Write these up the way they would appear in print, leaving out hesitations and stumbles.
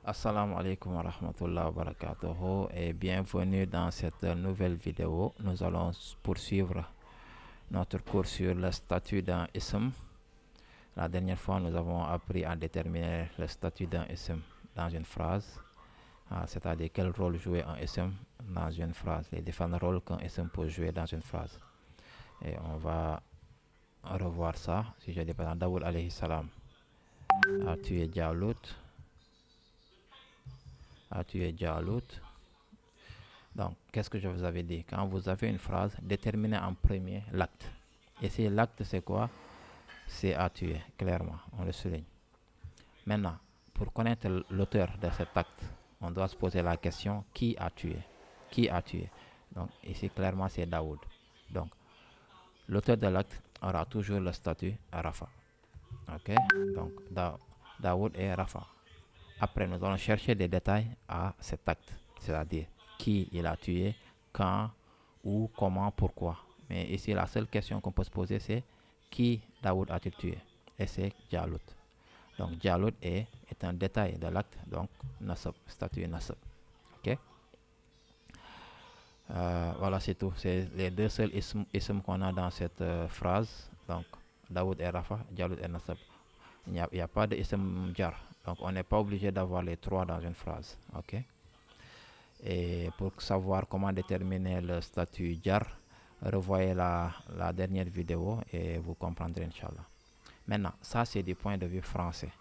Assalamu alaikum wa rahmatullahi wa barakatuhu et bienvenue dans cette nouvelle vidéo. Nous allons poursuivre notre cours sur le statut d'un ism. La dernière fois, nous avons appris à déterminer le statut d'un ism dans une phrase, c'est-à-dire quel rôle jouer un ism dans une phrase, les différents rôles qu'un ism peut jouer dans une phrase. Et on va revoir ça. Si je dis par exemple, Daoud alayhi salam a tué Jalut. Donc, qu'est-ce que je vous avais dit? Quand vous avez une phrase, déterminez en premier l'acte. Et si l'acte, c'est quoi? C'est à tuer, clairement, on le souligne. Maintenant, pour connaître l'auteur de cet acte, on doit se poser la question, qui a tué? Qui a tué? Donc, ici, clairement, c'est Daoud. Donc, l'auteur de l'acte aura toujours le statut Rafa. Ok? Donc, Daoud est Rafa. Après, nous allons chercher des détails à cet acte, c'est-à-dire qui il a tué, quand, où, comment, pourquoi. Mais ici, la seule question qu'on peut se poser, c'est qui Daoud a-t-il tué? Et c'est Jalut. Donc, Jalut est un détail de l'acte, donc Nasab, statut Nasab. Ok? Voilà, c'est tout. C'est les deux seuls isms qu'on a dans cette phrase. Donc, Daoud et Rafa, Jalut et Nasab. Il n'y a pas de ism jar. Donc, on n'est pas obligé d'avoir les trois dans une phrase. Ok? Et pour savoir comment déterminer le statut jar, revoyez la dernière vidéo et vous comprendrez, Inch'Allah. Maintenant, ça, c'est du point de vue français.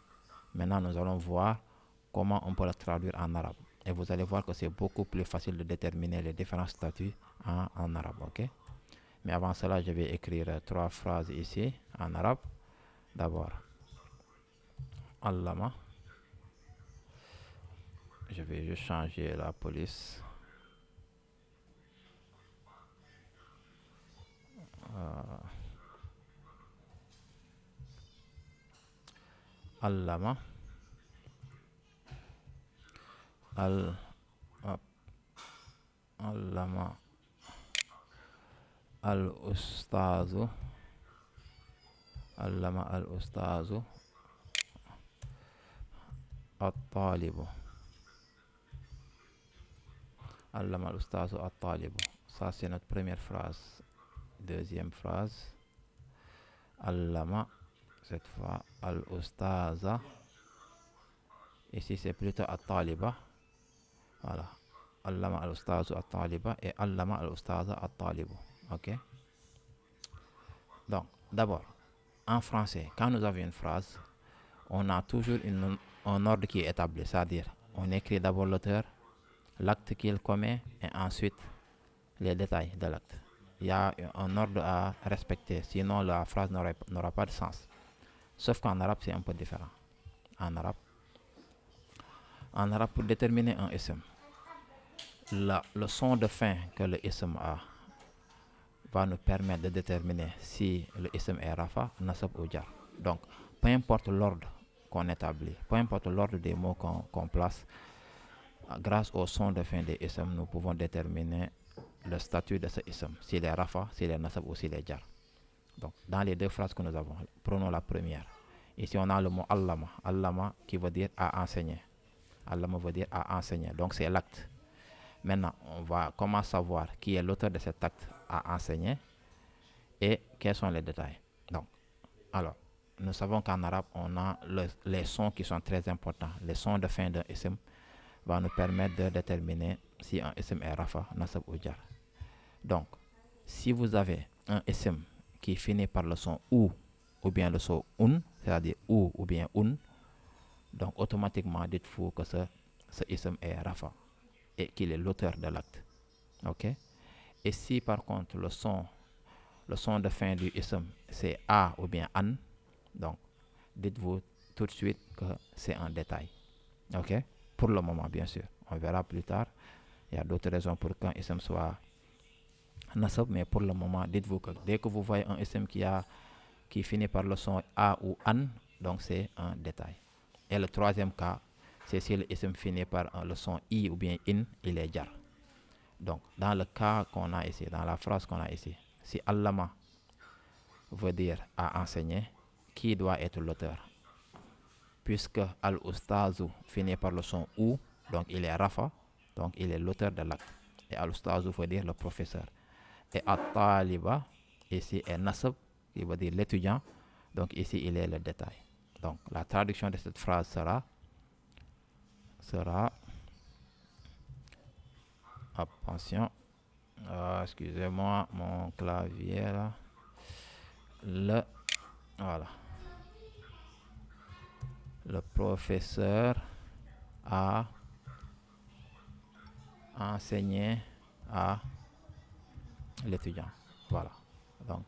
Maintenant, nous allons voir comment on peut le traduire en arabe. Et vous allez voir que c'est beaucoup plus facile de déterminer les différents statuts en arabe. Ok? Mais avant cela, je vais écrire trois phrases ici en arabe. D'abord, Allama. Je vais juste changer la police. Allama. Allama. Al-Ustazu. Allama al-Ustazu. At-Talibu. Allama al-Ustazu at-Talibu. Ça, c'est notre première phrase. Deuxième phrase. Allama. Cette fois, al-Ustaza. Ici, c'est plutôt at-Taliba. Voilà. Allama al-Ustazu at-Taliba et Allama al-Ustaza at-Talibu. Ok? Donc, d'abord, en français, quand nous avons une phrase, on a toujours un ordre qui est établi, c'est-à-dire on écrit d'abord l'auteur, l'acte qu'il commet et ensuite les détails de l'acte. Il y a un ordre à respecter, sinon la phrase n'aura pas de sens. Sauf qu'en arabe, c'est un peu différent. En arabe, pour déterminer un ism, le son de fin que le ism a va nous permettre de déterminer si le ism est Rafa, Nasab ou Jar. Donc, peu importe l'ordre qu'on établit, peu importe l'ordre des mots qu'on place, grâce au son de fin des ism, nous pouvons déterminer le statut de ce ism, s'il est Rafa, s'il est Nasab ou s'il est Jar. Donc, dans les deux phrases que nous avons, prenons la première. Ici, on a le mot Allama. Allama qui veut dire à enseigner. Allama veut dire à enseigner. Donc, c'est l'acte. Maintenant, comment savoir qui est l'auteur de cet acte à enseigner et quels sont les détails. Donc, alors, nous savons qu'en arabe, on a les sons qui sont très importants. Les sons de fin d'un ism vont nous permettre de déterminer si un ism est Rafa, Nasab ou Jar. Donc, si vous avez un ism qui finit par le son ou bien le son un, c'est-à-dire ou bien un, donc automatiquement, dites-vous que ce ism est Rafa et qu'il est l'auteur de l'acte. Ok? Et si par contre le son de fin du ism c'est a ou bien an, donc dites-vous tout de suite que c'est un détail. Ok? Pour le moment, bien sûr. On verra plus tard. Il y a d'autres raisons pour qu'un ism soit nasab, mais pour le moment, dites-vous que dès que vous voyez un ism qui finit par le son a ou an, donc c'est un détail. Et le troisième cas, c'est si le ism finit par le son i ou bien in, il est jar. Donc, dans le cas qu'on a ici, dans la phrase qu'on a ici, si Allama veut dire à enseigner, qui doit être l'auteur? puisque al-ustazu finit par le son ou, donc il est rafa, donc il est l'auteur de l'acte. Et al-ustazu veut dire le professeur. Et at-taliba, ici est nasab, qui veut dire l'étudiant, donc ici il est le détail. Donc la traduction de cette phrase sera attention, excusez-moi, mon clavier là, voilà, le professeur a enseigné à l'étudiant. Voilà. Donc,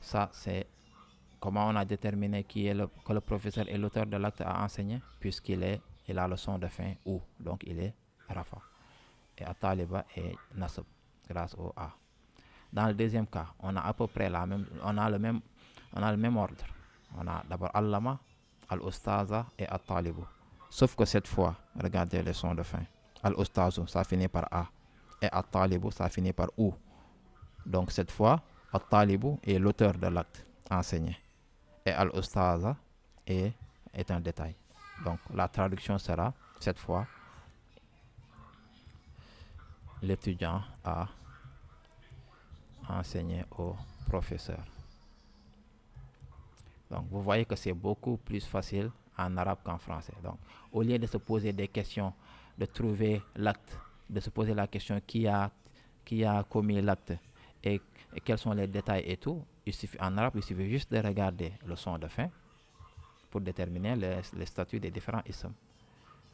ça, c'est comment on a déterminé que le professeur est l'auteur de l'acte à enseigner, il a le son de fin ou, donc il est rafa. Et at-taliba est nasab, grâce au a. Dans le deuxième cas, on a à peu près on a le même ordre. On a d'abord allama, al-ustaza et at-talibu. Sauf que cette fois, regardez les sons de fin. Al-ustazu, ça finit par a. Et at-talibu, ça finit par ou. Donc cette fois, at-talibu est l'auteur de l'acte enseigné. Et al-ustaza est un détail. Donc la traduction sera, cette fois, l'étudiant a enseigné au professeur. Donc vous voyez que c'est beaucoup plus facile en arabe qu'en français. Donc au lieu de se poser des questions, de trouver l'acte, de se poser la question qui a commis l'acte et quels sont les détails et tout, en arabe il suffit juste de regarder le son de fin pour déterminer les statuts des différents isms.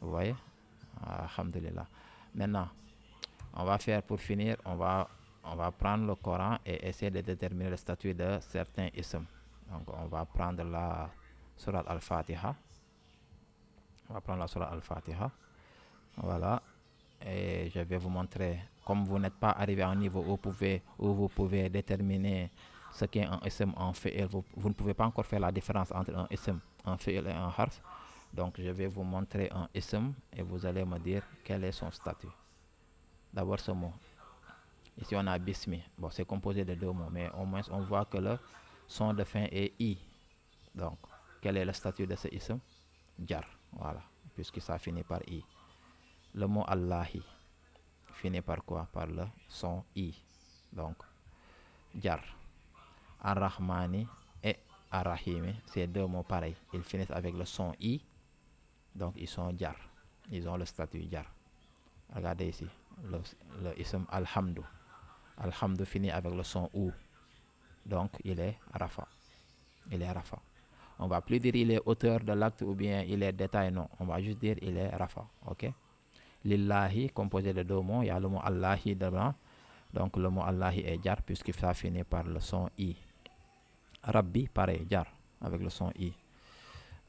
Vous voyez? Alhamdulillah. Maintenant, on va faire pour finir, on va prendre le Coran et essayer de déterminer le statut de certains isms. Donc on va prendre la sourate Al-Fatiha. Voilà. Et je vais vous montrer, comme vous n'êtes pas arrivé à un niveau où vous pouvez déterminer ce qu'est un ism en fi'il, vous ne pouvez pas encore faire la différence entre un ism, un fi'il et un harf. Donc je vais vous montrer un ism et vous allez me dire quel est son statut. D'abord ce mot. Ici on a bismi. Bon, c'est composé de deux mots, mais au moins on voit que le son de fin est i. Donc, quel est le statut de ce ism? Jar. Voilà, puisque ça finit par i. Le mot Allahi finit par quoi? Par le son i. Donc, jar. Ar-Rahmani et Ar-Rahimi, c'est deux mots pareils. Ils finissent avec le son i. Donc, ils sont jar. Ils ont le statut jar. Regardez ici, le ism Alhamdu. Alhamdu finit avec le son ou. Donc, il est rafa. On va plus dire il est auteur de l'acte ou bien il est détail, non. On va juste dire il est rafa. Ok? Lillahi, composé de deux mots. Il y a le mot Allahi devant. Donc, le mot Allahi est jar puisque ça finit par le son i. Rabbi, pareil, jar avec le son i.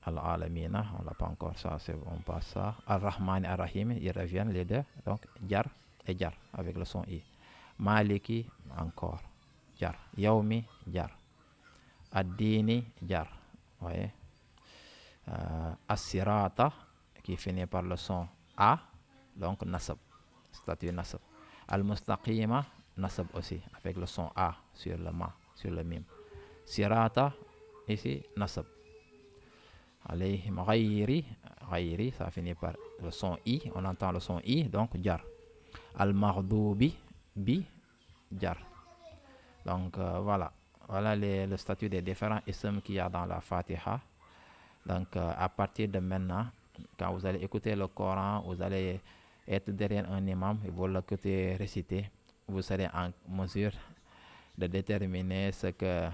Al-Alamina, on l'a pas encore, ça, on passe ça. Ar-Rahman, Ar-Rahim, ils reviennent les deux. Donc, jar et jar avec le son i. Maliki, encore, jar. Yaumi, jar. Ad-Dini, jar. Vous voyez? As-Sirata, qui finit par le son a, donc nasab, statut nasab. Al-Mustaqima, nasab aussi, avec le son a sur le ma, sur le mim. Sirata, ici, nasab. Alayhim ghayri, ça finit par le son i, on entend le son i, donc jar. Al-Maghdubi, bi, jar. Donc voilà le statut des différents isms qu'il y a dans la Fatiha. Donc à partir de maintenant, quand vous allez écouter le Coran, vous allez être derrière un imam et vous l'écoutez réciter, vous serez en mesure de déterminer ce que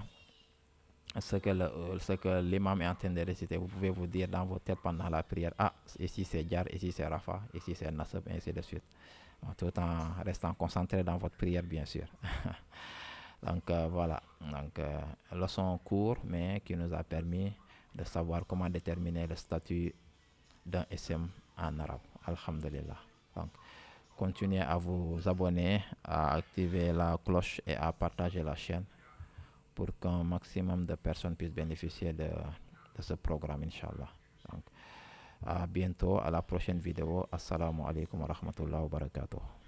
l'imam est en train de réciter. Vous pouvez vous dire dans votre tête pendant la prière, ici c'est jar, ici c'est rafa, ici c'est nasab, et ainsi de suite. Tout en restant concentré dans votre prière, bien sûr. Donc voilà, leçon court, mais qui nous a permis de savoir comment déterminer le statut d'un ism en arabe. Alhamdulillah. Donc, continuez à vous abonner, à activer la cloche et à partager la chaîne pour qu'un maximum de personnes puissent bénéficier de ce programme, Inch'Allah. Donc, à bientôt, à la prochaine vidéo. Assalamu alaikum wa rahmatullahi wa barakatuh.